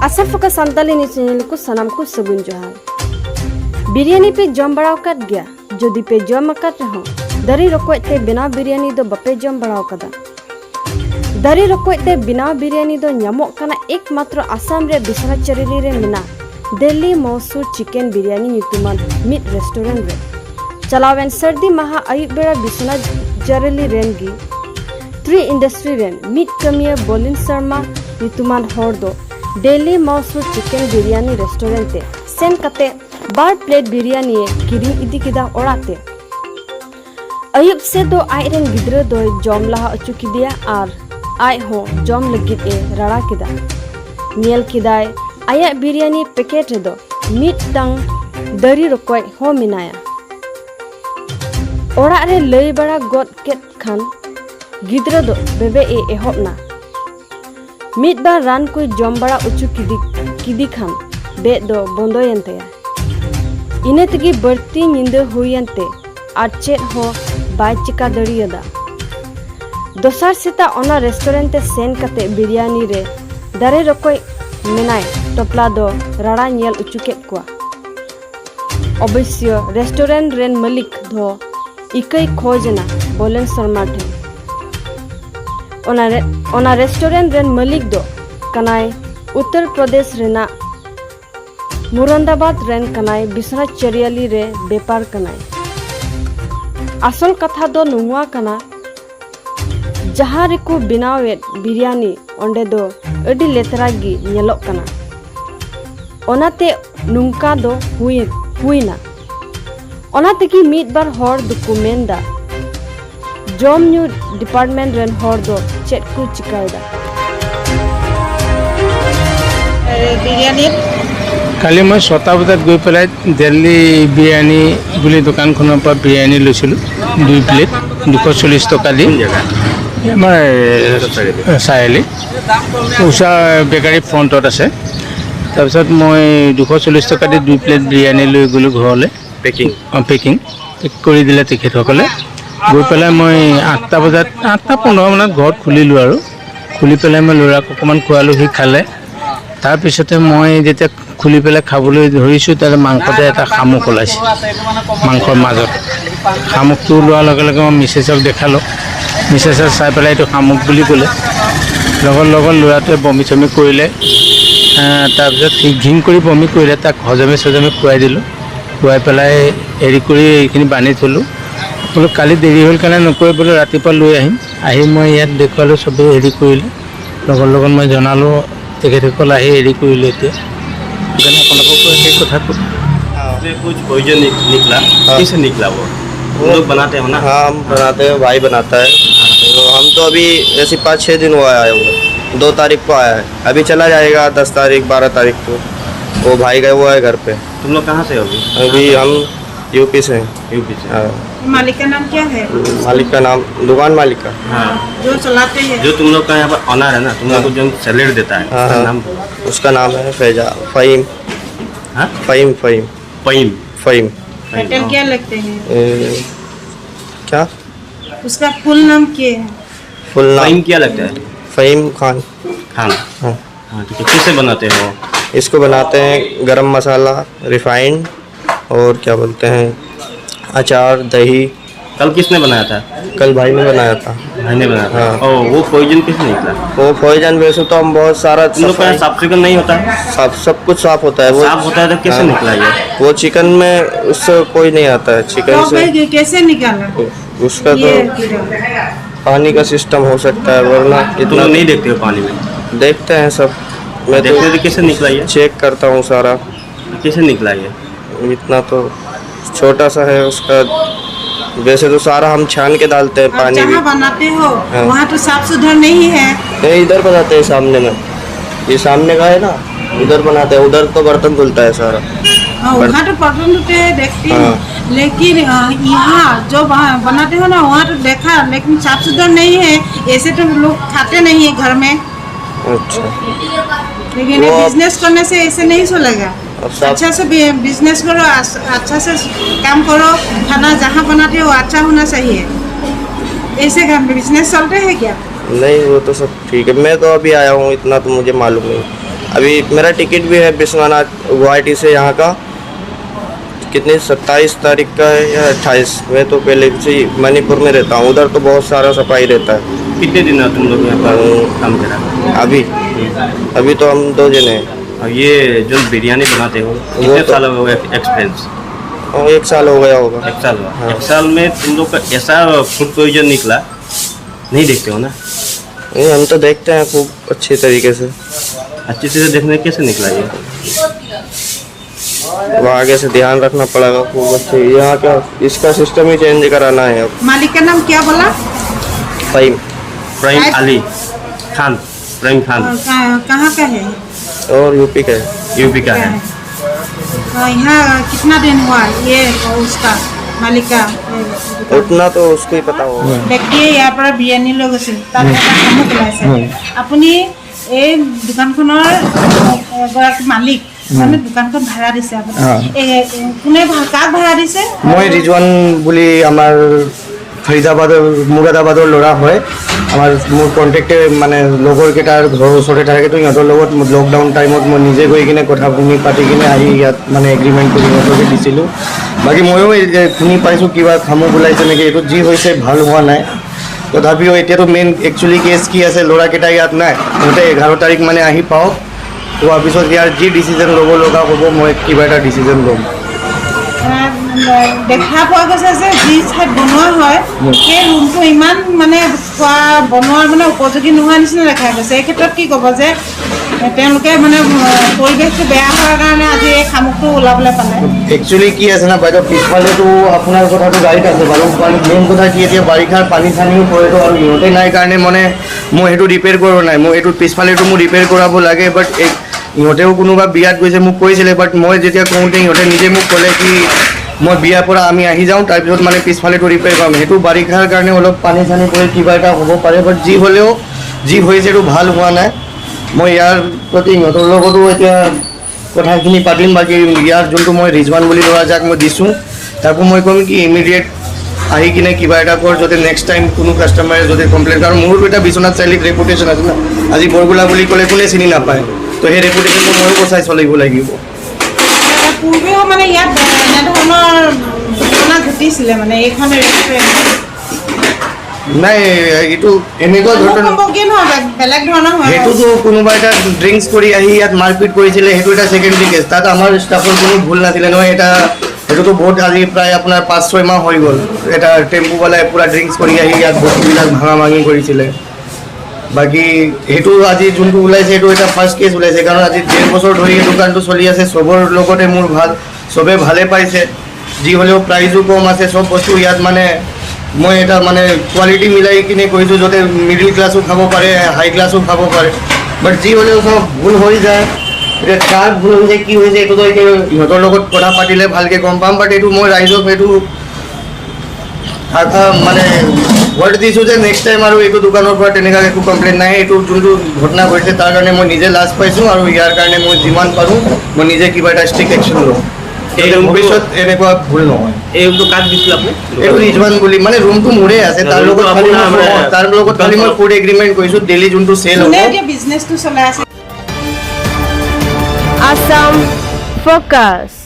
आशा फोका संताली चैनल को सनाम को सगुन जोहार। बिरयानी पे जम बड़ाव कर गया जदि पे जम कर रहो दरी रकोय ते बिना बिरयानी दो बपे जम बड़ाव कदा। दरी रकोय ते बिना बिरयानी दो ᱧᱟᱢᱚᱜ ᱠᱟᱱᱟ एकमात्र आसाम रे बिसना चरेली रे मिना दिल्ली मौसूर चिकन बिरयानी ᱧᱩᱛᱩᱢᱟᱱ मिट रेस्टोरेंट रे चलावेन सर्दी महा आयुब बेड़ा बिसना चरेली रेन गी ट्री इंडस्ट्री रेन मिट कमिया बोलिन शर्मा ᱧᱩᱛᱩᱢᱟᱱ हर दो दिल्ली मौसूर चिकन बिरयानी रेस्टोरेंट ते सेन कते बार प्लेट बिरयानी किरिंग इदी किदा ओड़ाते आयुब से दो आयरन गिद्रा दो जम लहा अचु किदिया आर आय हो जम लगित ए राड़ा किदा नेल किदाय आया बिरयानी पैकेट रे दो मिट तंग दरी रकोय हो मिनाया ओड़ा रे लई बड़ा गोद केट खान गिद्रा दो बेबे ए एहोबना मिट बार रान को जम बड़ा उचु किदी खान बे दो बंदोयनते इने तगी बढ़ती नींद हुयनते आर चेत हो बाय चिका दड़ियदा दोसार सेता ओना रेस्टोरेंट ते सेन कते बिरयानी रे दारे रकोय मेनाय टपला दो राड़ा नेल उचुकेत कुआ अवश्य रेस्टोरेंट रेन मालिक दो इकई खोजना बोलेन शर्मा ठे ओना रेस्टोरेंट रेन मालिक दो कनाय उत्तर प्रदेश रेना मुरंदाबाद रेन कनाय बिसना चरियाली रे बेपार कनाय आसल कथा दो नुआ कना जहाँ रेको बिनावेत बिरयानी ओंडे दो अडी लेतरागी नेलोक कना ओनाते नुंका दो हुईना ओनाते की मिट बार हर दुकु मेंदा जम न्यू डिपार्टमेंट रेन हर दो चेक को चिकायदा बिरयानी काली मैं 7टा बजात गई पे दिल्ली बिरयानी बुली दुकान पर बिरयानी लैसिल 2 प्लेट 240 टका दी चारिआली उषा बेकारी फ्रंटत आसे तरपिছত मैं 240 टका दी 2 प्लेट बिरयानी लै गलो घर पेकिंग पेक कर दिले तेखतসকলে गई पे मैं 8टा बजात 8:15 मानत घर खुलिलो और खुली पे मैं लड़ाक अकमान खुआलो हि खाले तारपिछते मैं जेटा खुली पे खाबले धरिছোঁ तार मांसते এটা শামুক ওলাইছে মাংসৰ মাজত শামুকটো লোৱাৰ লগে লগে মই মিছেছক দেখালো মিছেছে চাই পেলাই এইটো শামুক বুলি ক'লে লগৰ ল'ৰাটোৱে বমি চমি কৰিলে তাৰপিছত ঘিং কৰি বমি কৰিলে তাক হজমে খুৱাই দিলোঁ খুৱাই পেলাই হেৰি কৰি এইখিনি বান্ধি থলোঁ বোলো কালি দেৰি হ'ল কাৰণে নকৈ বোলো ৰাতিপুৱা লৈ আহিম আহি মই ইয়াত দেখুৱালোঁ চবেই হেৰি কৰিলে লগৰ মই জনালোঁ তেখেতসকল আহি হেৰি কৰিলে এতিয়া कुछ पॉइजन निकला किससे निकला वो लोग बनाते हैं ना? हाँ हम बनाते हैं, भाई बनाता है। तो हम तो अभी ऐसे 5-6 दिन हुआ आया हुआ 2 तारीख को आया है, अभी चला जाएगा 10 तारीख 12 तारीख को। वो भाई गए हुआ है घर पे। तुम लोग कहाँ से हो अभी हम यूपी से हैं। यूपी से। हाँ। मालिक का नाम क्या है? मालिक का नाम दुकान मालिक का। हाँ जो चलाते हैं जो तुम लोग का यहाँ पर ऑनर है ना, तुम लोग को जो सैलेड देता है उसका नाम? उसका नाम है फहीम। हाँ फहीम टाइटल क्या लगते हैं? क्या उसका फुल नाम क्या है? फुल नाम फहीम क्या लगता है? फहीम खान। खान। हाँ हाँ ठीक है। किससे बनाते हो? इसको बनाते हैं गरम मसाला, रिफाइंड और क्या बोलते हैं अचार, दही। कल किसने बनाया था? कल भाई ने बनाया था। भाई ने बनाया था। हाँ। ओ वो पॉइजन किसने निकला? वो पॉइजन वैसे तो हम बहुत सारा तुम लोग का साफ चिकन नहीं होता? सब कुछ साफ होता है। वो साफ होता है तो कैसे निकला ये? वो चिकन में उससे कोई नहीं आता है। चिकन से कैसे निकाला? उसका तो पानी का सिस्टम हो सकता है, वरना इतना नहीं देखते हो पानी में? देखते हैं सब। मैं देखते तो कैसे निकला ये? चेक करता हूँ सारा। कैसे निकला ये? इतना तो छोटा सा है उसका। वैसे तो सारा हम छान के डालते हैं पानी भी। जहाँ बनाते हो वहाँ तो साफ सुथरा नहीं है। नहीं इधर बनाते हैं सामने में, ये सामने का है ना, उधर बनाते हैं। उधर तो बर्तन धुलता है सारा। वहाँ तो बर्तन धुलते हैं देखते हैं, लेकिन यहाँ जो बनाते हो ना वहाँ तो देखा, लेकिन साफ सुथरा नहीं है। ऐसे तो लोग खाते नहीं है घर में। अच्छा लेकिन बिजनेस करने से ऐसे नहीं चलेगा। अच्छा से बिजनेस करो, अच्छा से काम करो, खाना जहाँ बनाते हो अच्छा होना चाहिए। ऐसे काम बिजनेस चलते हैं क्या? नहीं वो तो सब ठीक है। मैं तो अभी आया हूँ, इतना तो मुझे मालूम नहीं। अभी मेरा टिकट भी है विश्वनाथ गुवाहाटी से यहाँ का, कितनी 27 तारीख का है या 28। मैं तो पहले से ही मणिपुर में रहता हूँ, उधर तो बहुत सारा सफाई रहता है। कितने दिन तुम लोग यहाँ पर काम करा? अभी तो हम 2 जने हैं। और ये जो बिरयानी बनाते हो कितने साल हो गए एक्सपीरियंस? और 1 साल हो गया होगा। 1 साल हुआ। हाँ। 1 साल में तुम लोग का ऐसा फूड पॉइजन निकला नहीं देखते हो ना? नहीं, हम तो देखते हैं खूब अच्छे तरीके से। अच्छी से देखने कैसे निकला ये? अब आगे से ध्यान रखना पड़ेगा खूब अच्छे। यहाँ का इसका सिस्टम ही चेंज कराना है अब। मालिक का नाम क्या बोला? फाइम प्राइम अली खान, प्राइम खान। और कहाँ का है? और यूपी का है। यूपी का है। यहाँ कितना दिन हुआ ये उसका मालिक का? उतना तो उसको ही पता होगा। ব্যক্তিয়ে ইয়াৰ পৰা বিৰিয়ানী লৈ গৈছিল, তাত এটা কামত ওলাইছে। আপুনি এই দোকানখনৰ এগৰাকী মালিক, মানে দোকানখন ভাড়া দিছে আপুনি? কোনে কাক ভাড়া দিছে? মই ৰিজৱান বুলি আমাৰ মুৰাদাবাদৰ ল'ৰা হয়। মোৰ কণ্টেক্টে মানে লগৰকেইটাৰ ঘৰৰ ওচৰতে থাকে, তো সিহঁতৰ লগত লকডাউন টাইমত মই নিজে গৈ কিনে কথা পাতি কিনে আহি ইয়াত মানে এগ্ৰিমেণ্ট কৰি সিহঁতকে দিছিলোঁ। বাকী ময়ো শুনি পাইছোঁ কিবা খামুক ওলাইছে নেকি, এইটো যি হৈছে ভাল হোৱা নাই। তথাপিও এতিয়াতো মেইন একচুৱেলি কেছ কি আছে, ল'ৰাকেইটা ইয়াত নাই, সিহঁতে 11 তাৰিখ মানে আহি পাওক, হোৱাৰ পিছত ইয়াৰ যি ডিচিজন ল'ব লগা হ'ব মই কিবা এটা ডিচিজন ল'ম। দেখা পোৱা গৈছে যে যি ঠাইত বনোৱা হয় সেই ৰুমটো ইমান মানে খোৱা বনোৱাৰ মানে উপযোগী নোহোৱা নিচিনা দেখা গৈছে। এই ক্ষেত্ৰত কি ক'ব যে তেওঁলোকে মানে পৰিৱেশটো বেয়া হোৱাৰ কাৰণে আজি এই শামুকটো ওলাবলৈ পালে? একচুৱেলি কি আছে না বাইদেউ, পিছফালেতো আপোনাৰ কথাটো গাড়ীত আছে বাৰু, মেইন কথা কি এতিয়া বাৰিষাৰ পানী চানীও পৰেতো, আৰু সিহঁতে নাই কাৰণে মানে মই সেইটো ৰিপেয়াৰ কৰোঁ নাই। মই এইটো পিছফালেতো মোৰ ৰিপেয়াৰ কৰাব লাগে, বাট ইহঁতেও কোনোবা বিয়াত গৈছে মোক কৈছিলে, বাট মই যেতিয়া কওঁতে ইহঁতে নিজে মোক ক'লে কি মই বিয়াৰ পৰা আমি আহি যাওঁ, তাৰপিছত মানে পিছফালেতো ৰিপেয়াৰ কৰাম। সেইটো বাৰিষাৰ কাৰণে অলপ পানী চানী পৰি কিবা এটা হ'ব পাৰে, বাট যি হ'লেও যি হৈছে এইটো ভাল হোৱা নাই। মই ইয়াৰ প্ৰতি ইহঁতৰ লগতো এতিয়া কথাখিনি পাতিম। বাকী ইয়াৰ যোনটো মই ৰিজৱান বুলি ল'ৰা যাক মই দিছোঁ, তাকো মই ক'ম কি ইমিডিয়েট আহি কিনে কিবা এটা কৰ, যাতে নেক্সট টাইম কোনো কাষ্টমাৰে যদি কমপ্লেইন, কাৰণ মোৰো এটা বিশ্বনাথ চাৰিআলিত ৰেপুটেশ্যন আছে না, আজি বৰগোলা বুলি ক'লে কোনে চিনি নাপায়, তো সেই ৰেপুটেশ্যনটো ময়ো বচাই চলিব লাগিব। পূৰ্বেও মানে ইয়াত এনেধৰণৰ ঘটনা ঘটিছিলে মানে এইখন ৰেষ্টুৰেণ্টত? নাই, এইটো এনেকুৱা ঘটনা, বেলেগ ধৰণৰ হয়। সেইটোতো কোনোবা এটা ড্ৰিংকছ কৰি আহি ইয়াত মাৰপিট কৰিছিলে, সেইটো এটা ছেকেণ্ডেৰী কেছ। তাত আমাৰ ষ্টাফৰ কোনো ভুল নাছিলে নহয়। সেইটোতো বহুত আজি প্ৰায় আপোনাৰ 5-6 মাহ হৈ গ'ল। এটা টেম্পুৱালাই পূৰা ড্ৰিংকছ কৰি আহি ইয়াত বস্তুবিলাক ভাঙা ভাঙি কৰিছিলে। বাকী সেইটো আজি যোনটো ওলাইছে সেইটো এটা ফাৰ্ষ্ট কেছ ওলাইছে, কাৰণ আজি 1.5 বছৰ ধৰি এই দোকানটো চলি আছে। চবৰ লগতে মোৰ ভাল, চবে ভালে পাইছে। যি হ'লেও প্ৰাইজো কম আছে, চব বস্তু ইয়াত মানে মই এটা মানে কোৱালিটি মিলাই কিনে কৈছোঁ যাতে মিডিল ক্লাছো খাব পাৰে, হাই ক্লাছো খাব পাৰে। বাট যি হ'লেও চব ভুল হৈ যায়। এতিয়া কাৰ ভুল হৈছে কি হৈছে এইটোতো এতিয়া ইহঁতৰ লগত কথা পাতিলে ভালকৈ গম পাম। বাট এইটো মই ৰাইজক এইটো মানে ৱৰ্ড দিছোঁ যে নেক্সট টাইম আৰু এইটো দোকানৰ পৰা তেনেকুৱা একো কমপ্লেইন নাই। এইটো যোনটো ঘটনা ঘটিছে তাৰ কাৰণে মই নিজে লাজ পাইছোঁ, আৰু ইয়াৰ কাৰণে মই যিমান পাৰোঁ মই নিজে কিবা এটা ষ্ট্ৰিক্ট একশ্যন লওঁ, ভৱিষ্যত এনেকুৱা ভুল নহয়। এই ৰুমটো কাক দিছিল আপুনি? এইটো ৰিজৱান বুলি, মানে ৰুমটো মোৰে আছে, তাৰ লগত খালি মই ফুড এগ্ৰিমেণ্ট কৰিছোঁ। ডেইলি যোনটো চেল হ'ব, এতিয়া বিজনেছটো চলাই আছে। Assam Focus.